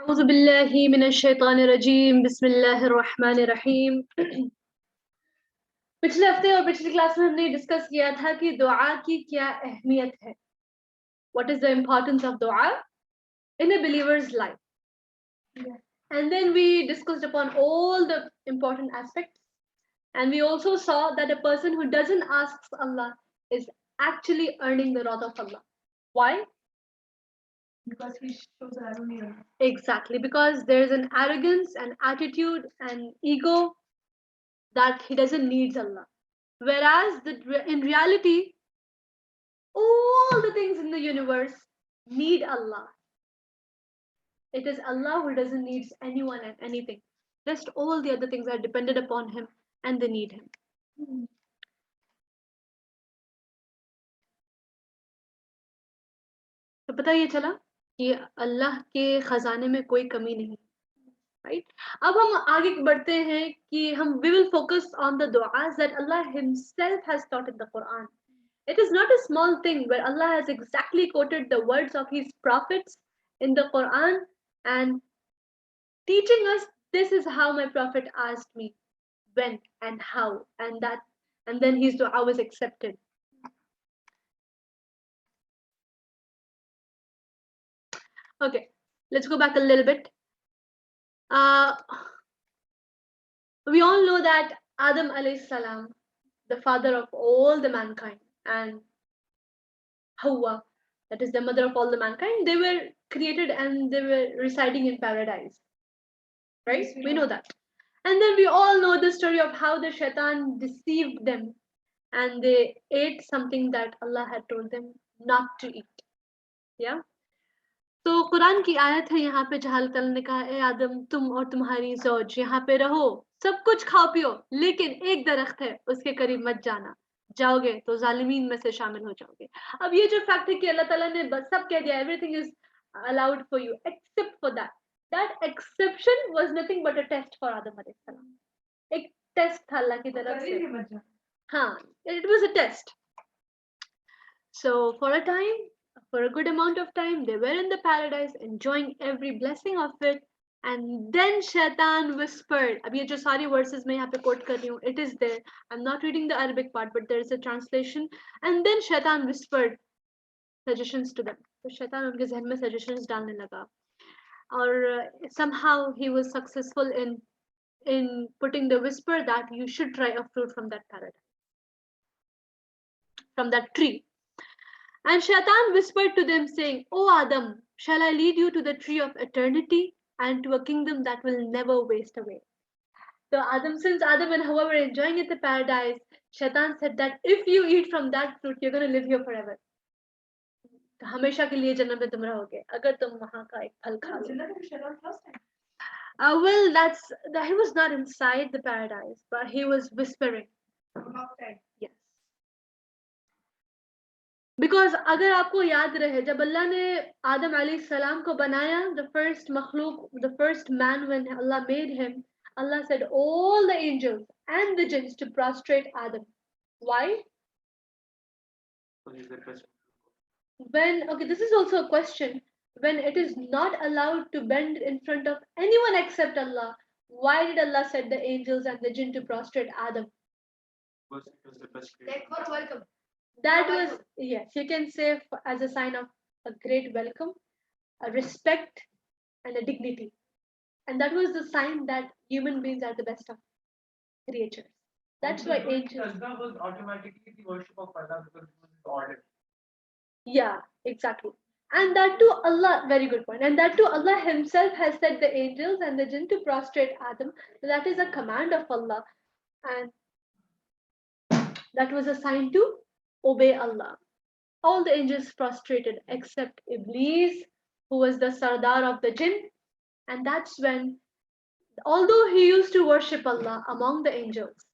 अऊज़ु बिल्लाहि मिनश शैतानिर रजीम बिस्मिल्लाहिर रहमानिर रहीम। पिछले हफ्ते और पिछली क्लास में हमने डिस्कस किया था कि दुआ की क्या अहमियत है। What is the importance of dua in a believer's life? Yeah. And then we discussed upon all the important aspects, and we also saw that a person who doesn't ask Allah is actually earning the wrath of Allah. Why? Because he shows arrogance. Exactly, because there's an arrogance, an attitude, an ego that he doesn't need Allah. Whereas in reality, all the things in the universe need Allah. It is Allah who doesn't need anyone and anything. Just all the other things are dependent upon Him and they need Him. तो पता ये चला कि अल्लाह के खजाने में कोई कमी नहीं, right? अब हम आगे बढ़ते हैं कि हम we will focus on the du'as that Allah Himself has taught in the Quran. It is not a small thing where Allah has exactly quoted the words of His prophets in the Quran and teaching us this is how my prophet asked me, when and how, and then his dua was accepted. Okay, let's go back a little bit. We all know that Adam alayhi salam, the father of all the mankind, and Hawa, that is the mother of all the mankind, they were created and they were residing in paradise. Right? Yes, we know that. And then we all know the story of how the shaitan deceived them and they ate something that Allah had told them not to eat. Yeah? तो कुरान की आयत है यहाँ पे जहाँ अल्लाह ताला ने कहा ए आदम तुम और तुम्हारी ज़ौज यहाँ पे रहो सब कुछ खाओ पियो लेकिन एक दरख्त है उसके करीब मत जाना जाओगे तो जालिमीन में से शामिल हो जाओगे अब ये जो फैक्ट है कि अल्लाह ताला ने बस सब कह दिया everything is allowed for you except for that exception was nothing but a test for आदम अलैहिस्सलाम एक टेस्ट था अल्लाह की तरफ से हाँ it was a test so for a time for a good amount of time they were in the paradise enjoying every blessing of it and then shaitan whispered ab ye jo sari verses mein yahan pe quote kar rahi hu it is there I'm not reading the Arabic part but there is a translation and then shaitan whispered suggestions to them तो शैतान उनके जहन में suggestions डालने लगा और somehow he was successful in putting the whisper that you should try a fruit from that paradise from that tree. And Shaitan whispered to them, saying, O Adam, shall I lead you to the tree of eternity and to a kingdom that will never waste away? So since Adam and Hawa were enjoying it, the paradise, Shaitan said that if you eat from that fruit, you're going to live here forever. तो हमेशा के लिए जन्नत में तुम रहोगे अगर तुम वहां का एक फल खा लो well that he was not inside the paradise but he was whispering yes because अगर आपको याद रहे जब अल्लाह ने आदम अलैहिस्सलाम को बनाया द फर्स्ट मखलूक the first man when Allah made him Allah said all the angels and the jinns to prostrate Adam. Why? When okay, this is also a question. When it is not allowed to bend in front of anyone except Allah, why did Allah set the angels and the jinn to prostrate Adam? Welcome. That was yes you can say as a sign of a great welcome a respect and a dignity and that was the sign that human beings are the best of creatures that's why angels was automatically the worship of Allah because it was order yeah exactly and that too Allah very good point and that too Allah himself has set the angels and the jinn to prostrate Adam that is a command of Allah and that was a sign to obey Allah. All the angels prostrated except Iblis, who was the Sardar of the jinn. And that's when, although he used to worship Allah among the angels,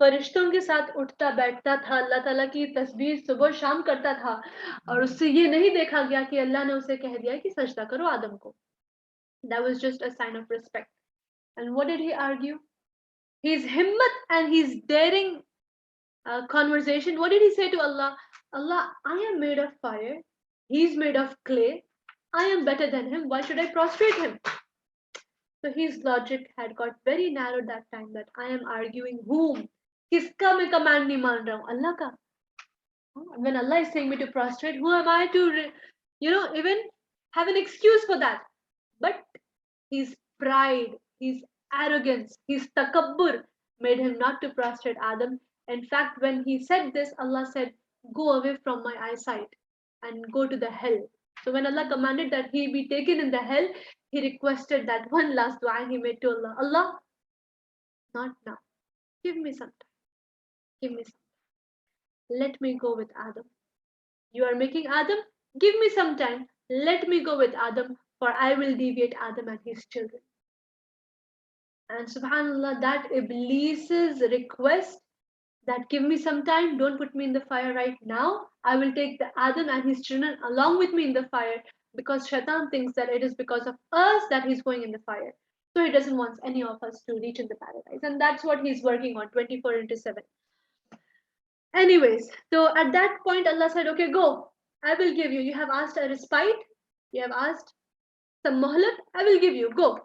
फरिश्तों के साथ उठता बैठता था अल्लाह ताला की तस्बीह सुबह शाम करता था और उससे ये नहीं देखा गया कि अल्लाह ने उसे कह दिया कि सजदा करो आदम को. That was just a sign of respect. And what did he argue? His himmat and his daring conversation. What did he say to Allah? Allah, I am made of fire He's made of clay. I am better than him. Why should I prostrate him? So his logic had got very narrow that time, that I am arguing whom? किसका मैं command नहीं मान रहा हूँ? Allah का. When Allah is saying me to prostrate, who am I to, even have an excuse for that? But his pride, his arrogance, his takabbur made him not to prostrate Adam. In fact, when he said this, Allah said, "Go away from my eyesight and go to the hell." So when Allah commanded that he be taken in the hell, he requested that one last dua he made to Allah. Allah, not now. Give me some time. Give me some time. Let me go with Adam. You are making Adam? Give me some time. Let me go with Adam, for I will deviate Adam and his children. And subhanallah, that Iblis's request, that give me some time, don't put me in the fire right now. I will take the Adam and his children along with me in the fire, because Shaitan thinks that it is because of us that he's going in the fire. So he doesn't want any of us to reach in the paradise. And that's what he's working on 24 into 7. Anyways, so at that point, Allah said, okay, go. I will give you. You have asked a respite. You have asked some mohlat. I will give you. Go.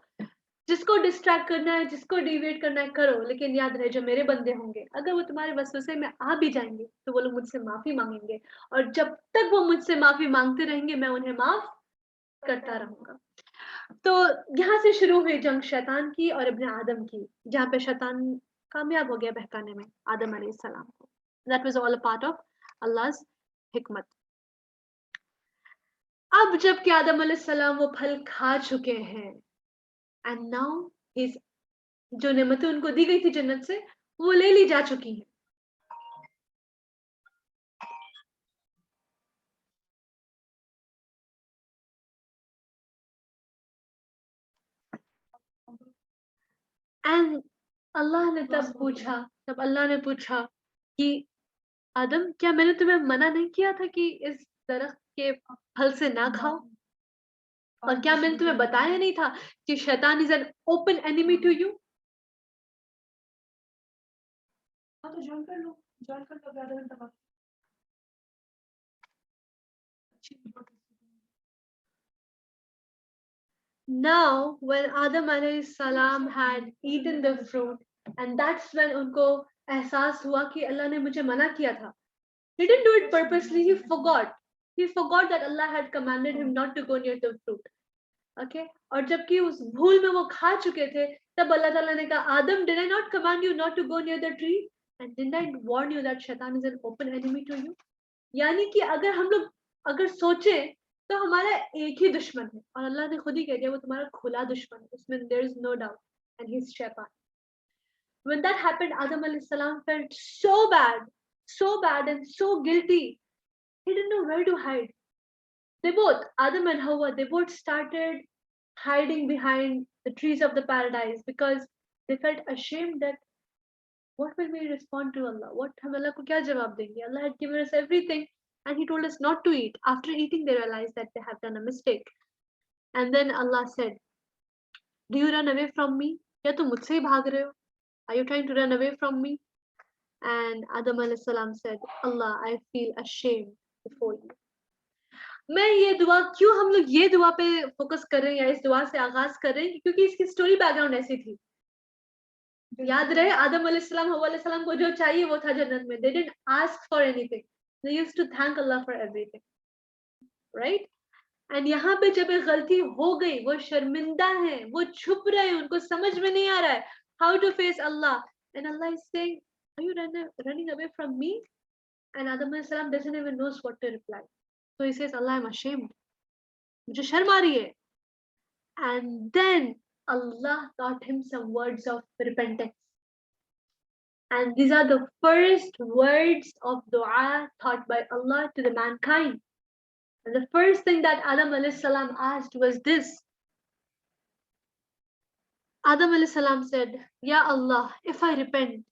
जिसको distract करना है, जिसको deviate करना है करो, लेकिन याद रहे जो मेरे बंदे होंगे, अगर वो तुम्हारे वसवसे में आ भी जाएंगे तो वो लोग मुझसे माफी मांगेंगे, और जब तक वो मुझसे माफी मांगते रहेंगे मैं उन्हें माफ करता रहूंगा. तो यहाँ से शुरू हुई जंग शैतान की और इब्न आदम की, जहाँ पे शैतान कामयाब हो गया बहकाने में आदम अलैहिस्सलाम को. That was all a part of Allah's hikmat. अब जब कि आदम अलैहिस्सलाम वो फल खा चुके हैं, एंड नाउ हिज जो नेमतें उनको दी गई थी जन्नत से वो ले ली जा चुकी हैं. एंड अल्लाह ने तब अल्लाह ने पूछा कि आदम, क्या मैंने तुम्हें मना नहीं किया था कि इस दरख्त के फल से ना खाओ? और क्या मैंने तुम्हें बताया नहीं था कि शैतान is an open enemy to you? हाँ तो ज्वाइन कर लो आधा घंटा बाद. Now, when Adam alayhi salam had eaten the fruit, and that's when उनको एहसास हुआ कि अल्लाह ने मुझे मना किया था. He didn't do it purposely. He forgot. He forgot that Allah had commanded him not to go near the fruit. Okay? और जबकि उस भूल में वो खा चुके थे, तब अल्लाह ताला ने कहा, Adam, did I not command you not to go near the tree? And didn't I warn you that shaitan is an open enemy to you? यानी कि अगर हम लोग अगर सोचें तो हमारा एक ही दुश्मन है, और अल्लाह ने खुद ही कह दिया वो तुम्हारा खुला दुश्मन है, उसमें there is no doubt, and he's shaitan. When that happened, Adam alayhi salam felt so bad and so guilty. He didn't know where to hide. They both, Adam and Hawa, they both started hiding behind the trees of the paradise, because they felt ashamed that what will we respond to Allah? What हम Allah को क्या जवाब देंगे? Allah had given us everything and He told us not to eat. After eating, they realized that they have done a mistake. And then Allah said, "Do you run away from me? क्या तुम मुझसे ही भाग रहे हो? Are you trying to run away from me?" And Adam alayhi salam said, "Allah, I feel ashamed before you." मैं ये दुआ क्यों हम लोग ये दुआ पे फोकस कर रहे हैं या इस दुआ से आगाज कर रहे हैं, क्योंकि इसकी स्टोरी बैकग्राउंड ऐसी थी. याद रहे आदम अलैहिस्सलाम हव्वा अलैहिस्सलाम को जो चाहिए वो था जन्नत में. They didn't ask for anything. They used to thank Allah for everything. Right? And यहाँ पे जब एक गलती हो गई, वो शर्मिंदा हैं, वो छुप रहे हैं, उनको समझ में नहीं आ रहा है how to face Allah. And Allah is saying, are you running away from me? And Adam अलैहिस्सलाम doesn't even knows what to reply. So he says, Allah, I'm ashamed. मुझे शर्म आ रही है. And then Allah taught him some words of repentance. And these are the first words of dua taught by Allah to the mankind. And the first thing that Adam alayhi salam asked was this. Adam alayhi salam said, Ya Allah, if I repent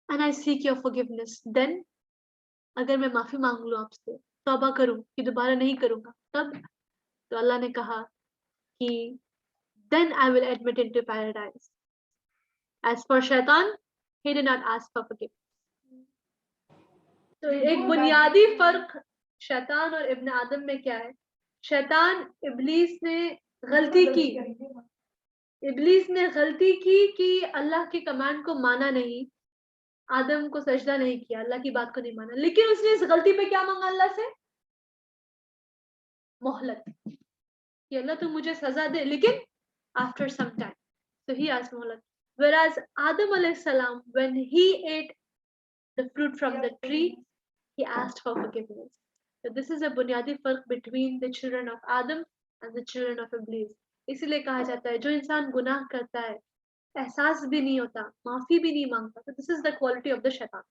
and I seek your forgiveness, then अगर मैं माफी मांग लूं आपसे, तौबा करूं कि दोबारा नहीं करूंगा, तब तो अल्लाह ने कहा कि then I will admit into paradise. As for shaitan, he did not ask for forgiveness. तो एक बुनियादी फर्क शैतान और इब्न आदम में क्या है? शैतान, इब्लीस ने गलती की, इब्लीस ने गलती की कि अल्लाह के कमांड को माना नहीं, आदम को सजदा नहीं किया, अल्लाह की बात को नहीं माना, लेकिन उसने इस गलती पे क्या मांगा अल्लाह से? मोहलत, कि अल्लाह तू मुझे सजा दे, लेकिन after some time. So he asked मोहलत. Whereas Adam alayhi salam, when he ate the fruit from the tree, he asked for forgiveness. So this is a बुनियादी फर्क between the children of Adam and the children of Iblis. इसीलिए कहा जाता है जो इंसान गुनाह करता है, एहसास भी नहीं होता, माफी भी नहीं मांगता, so this is the quality of the shaitan.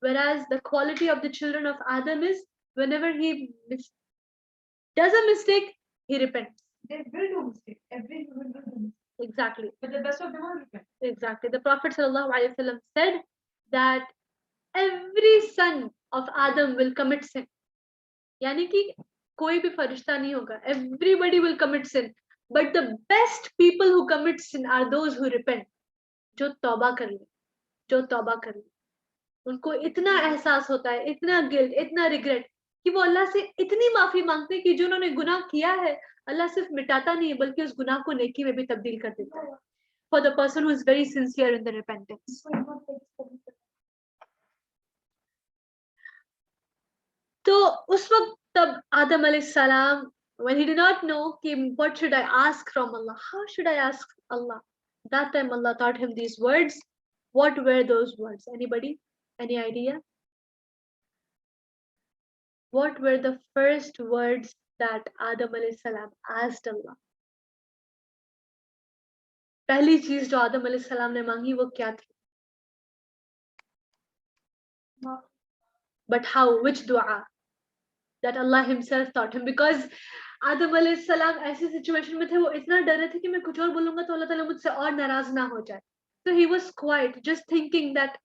Whereas the quality of the children of Adam is whenever he does a mistake, he repents. They will do mistake. Every human will do mistake. Exactly. But the best of them will repent. Exactly. The Prophet ﷺ said that every son of Adam will commit sin. यानी कि कोई भी फरिश्ता नहीं होगा. Everybody will commit sin. But the best people who commit sin are those who repent. जो तौबा कर ले, जो तौबा कर ले. उनको इतना एहसास होता है, इतना गिल्ट, इतना रिग्रेट कि वो अल्लाह से इतनी माफी मांगते हैं कि जो उन्होंने गुनाह किया है, अल्लाह सिर्फ मिटाता नहीं है बल्कि उस गुनाह को नेकी में भी तब्दील कर देता है. For the person who is very sincere in the repentance. तो उस वक्त तब आदम अलैहिस्सलाम, when he did not know कि what should I ask from Allah, how should I ask Allah, that time Allah taught him these words. What were those words? Anybody? Any idea? What were the first words that Adam अलैहिस्सलाम asked Allah? पहली चीज जो आदम अलैहिस्सलाम ने मांगी वो क्या थी? But how? Which dua? That Allah himself taught him, because आदम अलैहिस्सलाम ऐसी सिचुएशन में थे, वो इतना डर रहे थे कि मैं कुछ और बोलूंगा तो अल्लाह ताला मुझसे और नाराज ना हो जाए. So he was quiet, just thinking that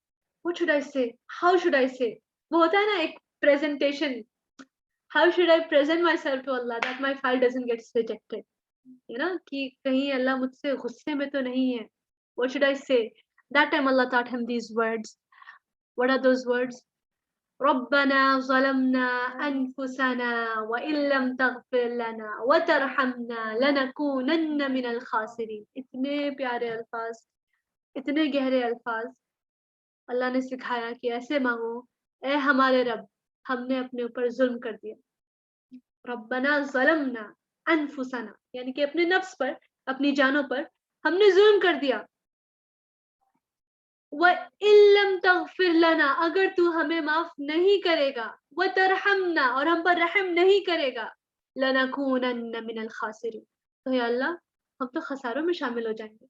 what should I say? How should I say? वो होता है ना एक presentation. How should I present myself to Allah that my file doesn't get rejected? You know, कि कहीं अल्लाह मुझसे गुस्से में तो नहीं है. What should I say? That time Allah taught him these words. What are those words? ربنا ظلمنا أنفسنا وإن لم تغفر لنا وترحمنا لنكونن من الخاسرين. इतने प्यारे अल्फाज, इतने गहरे अल्फाज अल्लाह ने सिखाया कि ऐसे मांगो, ए हमारे रब, हमने अपने ऊपर जुल्म कर दिया. रब्बना ज़लमना अनफुसना, यानी कि अपने नफ्स पर, अपनी जानों पर हमने जुल्म कर दिया. वइल्लम तगफिर लना, अगर तू हमें माफ नहीं करेगा, वतरहमना, और हम पर रहम नहीं करेगा, लनकूनन्न मिनल खासिरीन, तो या अल्लाह हम तो खसारों में शामिल हो जाएंगे.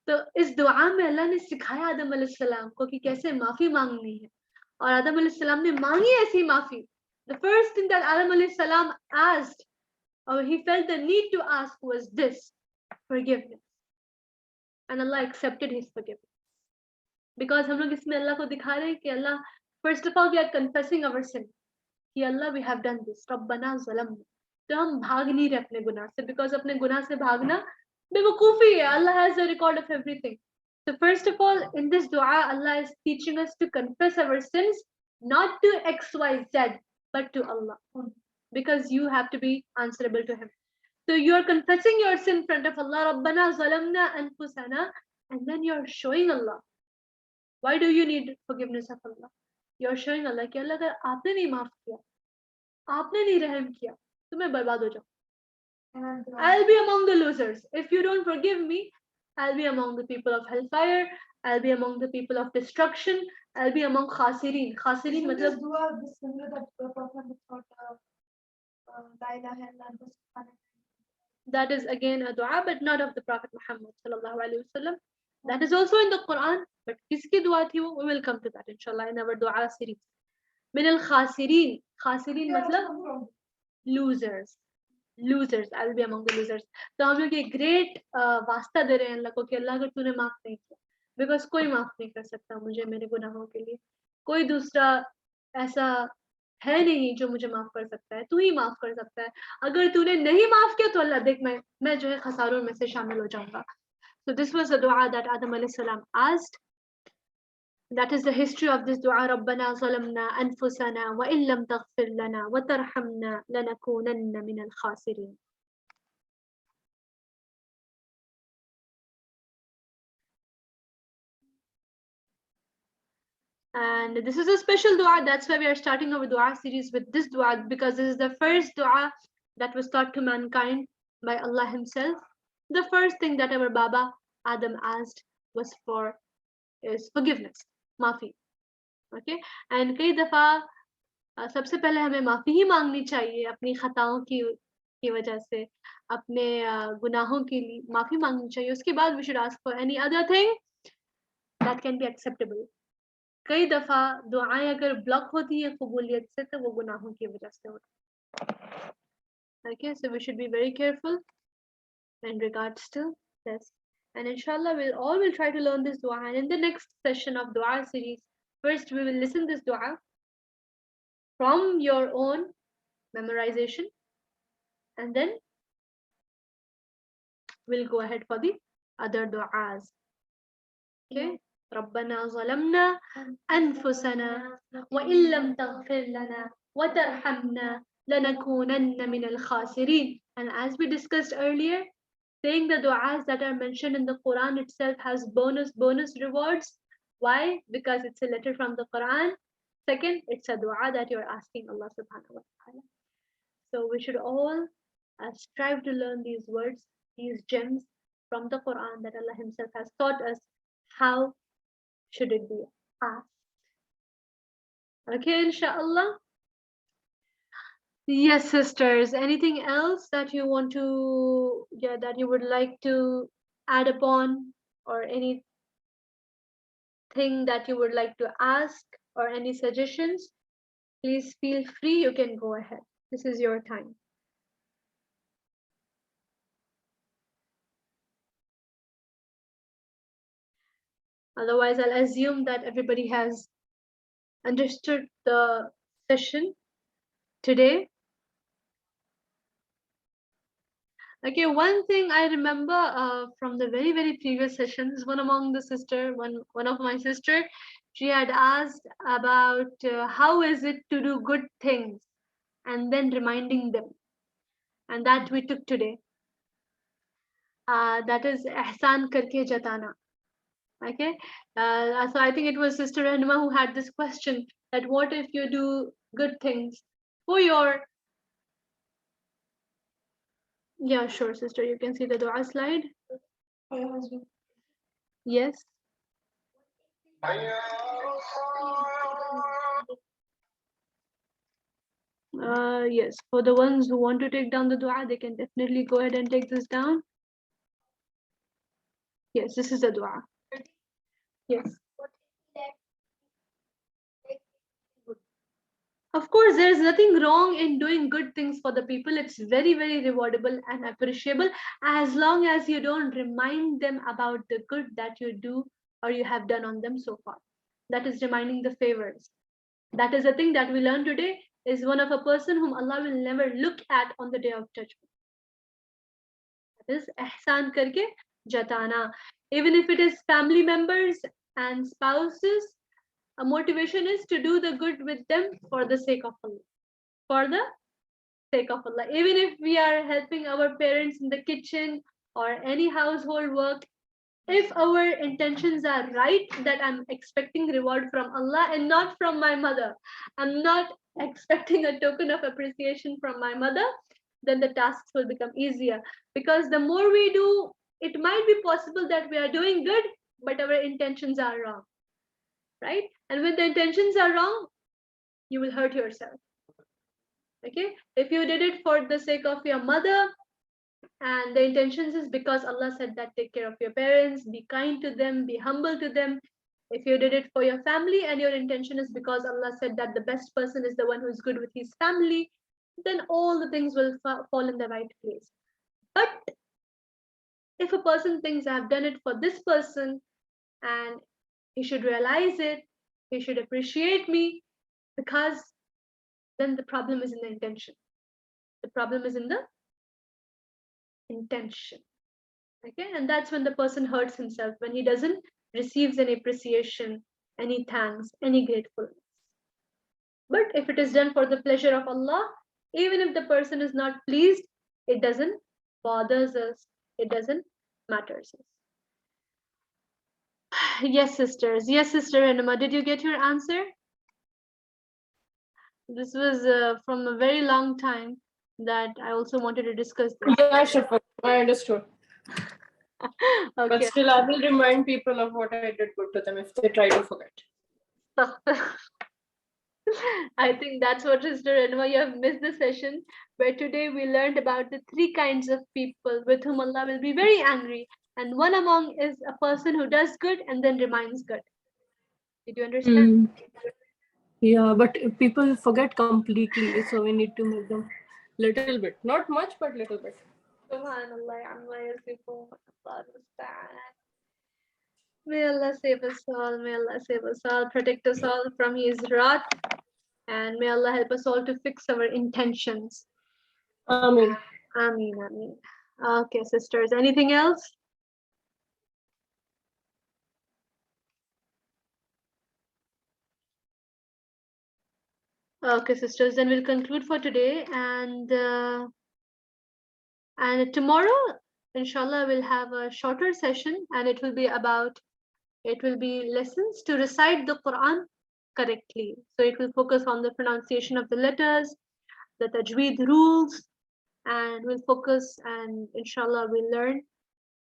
तो इस दुआ में अल्लाह ने सिखाया आदम अलैहिस्सलाम को कि कैसे माफी मांगनी है, और आदम अलैहिस्सलाम ने मांगी ऐसी माफी. The first thing that Adam अलैहिस्सलाम asked, or he felt the need to ask, was this: forgiveness. And Allah accepted his forgiveness. Because हम लोग इसमें अल्लाह को दिखा रहे हैं कि अल्लाह, first of all we are confessing our sin, कि अल्लाह we have done this, रब्बना ज़लमना. तो हम भाग नहीं रहे अपने गुनाह से, because अपने गुनाह से भागना बेवकूफ़ी है. Allah has a record of everything. So first of all, in this dua, Allah is teaching us to confess our sins, not to XYZ, but to Allah, because you have to be answerable to Him. So you are confessing your sin in front of Allah, Rabbana zalamna anfusana, and then you are showing Allah. Why do you need forgiveness of Allah? You are showing Allah कि Allah अगर आपने नहीं माफ किया, आपने नहीं रहम किया, तो मैं बर्बाद हो जाऊँ. I'll be among the losers. If you don't forgive me, I'll be among the people of hellfire. I'll be among the people of destruction. I'll be among khasirin. Khasirin मतलब dua similar that the Prophet taught la ilaha illallah. That is again a dua, but not of the Prophet Muhammad sallallahu alaihi wasallam. That is also in the Quran, but kiski dua thi wo? We will come to that inshallah in our dua series. Min al khasirin. Khasirin matlab losers. Losers. I will be among the losers. तो हम लोग ये great वास्ता दे रहे हैं अल्लाह को कि अल्लाह अगर तूने माफ नहीं किया, because कोई माफ नहीं कर सकता मुझे मेरे गुनाहों के लिए, कोई दूसरा ऐसा है नहीं जो मुझे माफ कर सकता है, तू ही माफ कर सकता है. अगर तूने नहीं माफ किया तो अल्लाह देख मैं जो है खसारों में से शामिल हो जाऊंगा. So this was the dua that Adam alayhi salam asked. That is the history of this dua. رَبَّنَا ظَلَمْنَا أَنفُسَنَا وَإِن لَمْ تَغْفِرْ لَنَا وَتَرْحَمْنَا لَنَكُونَنَّ مِنَ الْخَاسِرِينَ. And this is a special dua. That's why we are starting our dua series with this dua, because this is the first dua that was taught to mankind by Allah Himself. The first thing that our Baba Adam asked was for is forgiveness, maafi. Okay, and कई दफा सबसे पहले हमें माफी ही मांगनी चाहिए अपनी खताओं की वजह से, अपने गुनाहों के लिए माफी मांगनी चाहिए. उसके बाद we should ask for any other thing that can be acceptable. कई दफा दुआएं अगर ब्लॉक होती है कबूलियत से तो वो गुनाहों की वजह से होती है. Okay, so we should be very careful in regards to this. And inshallah we'll try to learn this dua, and in the next session of dua series, first we will listen this dua from your own memorization, and then we'll go ahead for the other du'as. Okay. ربنا ظلمنا أنفسنا وإن لم تغفر لنا وترحمنا لنكونن من الخاسرين. And as we discussed earlier, saying the du'as that are mentioned in the Quran itself has bonus rewards. Why? Because it's a letter from the Quran. Second, it's a dua that you're asking Allah subhanahu wa ta'ala. So we should all strive to learn these words, these gems from the Quran that Allah Himself has taught us how should it be asked. Okay, inshallah. Yes, sisters. Anything else that you want to, that you would like to add upon, or anything that you would like to ask, or any suggestions? Please feel free. You can go ahead. This is your time. Otherwise, I'll assume that everybody has understood the session today. Okay, one thing I remember from the very previous sessions, one of my sister, she had asked about how is it to do good things, and then reminding them, and that we took today. That is ihsan karke jatana. Okay, so I think it was Sister Rahma who had this question, that what if you do good things for your, yeah, sure, sister, you can see the dua slide. For your husband. Yes. Yes, for the ones who want to take down the dua, they can definitely go ahead and take this down. Yes, this is the dua. Yes. Of course, there is nothing wrong in doing good things for the people. It's very rewardable and appreciable, as long as you don't remind them about the good that you do or you have done on them so far. That is reminding the favors. That is the thing that we learned today, is one of a person whom Allah will never look at on the day of judgment. That is ihsan karke jatana. Even if it is family members and spouses, a motivation is to do the good with them for the sake of Allah. For the sake of Allah. Even if we are helping our parents in the kitchen or any household work, if our intentions are right, that I'm expecting reward from Allah and not from my mother, I'm not expecting a token of appreciation from my mother, then the tasks will become easier. Because the more we do, it might be possible that we are doing good, but our intentions are wrong. Right? And when the intentions are wrong, you will hurt yourself. Okay? If you did it for the sake of your mother, and the intentions is because Allah said that take care of your parents, be kind to them, be humble to them. If you did it for your family and your intention is because Allah said that the best person is the one who is good with his family, then all the things will fall in the right place. But if a person thinks I've done it for this person and he should realize it, he should appreciate me, because then the problem is in the intention. The problem is in the intention. Okay, and that's when the person hurts himself, when he doesn't receives any appreciation, any thanks, any gratefulness. But if it is done for the pleasure of Allah, even if the person is not pleased, it doesn't bothers us, it doesn't matters us. Yes, sisters. Yes, Sister Enema. Did you get your answer? This was from a very long time that I also wanted to discuss this. Yeah, Shafaq, I understood. But Okay. still, I will remind people of what I did good to them if they try to forget. I think that's what Sister Enema, you have missed the session where today we learned about the 3 kinds of people with whom Allah will be very angry. And one among is a person who does good and then reminds good. Did you understand? Yeah, but people forget completely, so we need to make them little bit, not much, but little bit. Subhanallah, amma yasifun, Allah musta'an. May Allah save us all, may Allah save us all, protect us all from His wrath, and may Allah help us all to fix our intentions. Ameen. Ameen, ameen. Okay, sisters, anything else? Okay, sisters, then we'll conclude for today, and tomorrow, inshallah, we'll have a shorter session, and it will be lessons to recite the Quran correctly. So it will focus on the pronunciation of the letters, the tajweed rules, and we'll focus, and inshallah we'll learn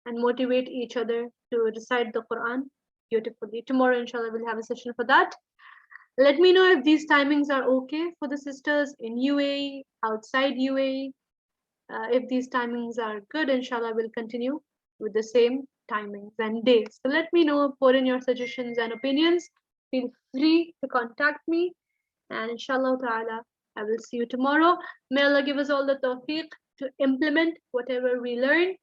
and motivate each other to recite the Quran beautifully. Tomorrow, inshallah, we'll have a session for that. Let me know if these timings are okay for the sisters in UAE, outside UAE. If these timings are good, inshallah, we'll continue with the same timings and days. So let me know, put in your suggestions and opinions. Feel free to contact me. And inshallah ta'ala, I will see you tomorrow. May Allah give us all the tawfiq to implement whatever we learn.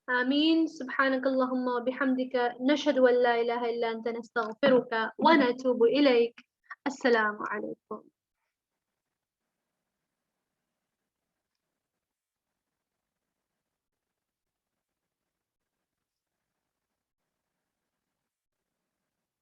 آمين سبحانك اللهم وبحمدك نشهد أن لا إله إلا أنت نستغفرك ونتوب إليك السلام عليكم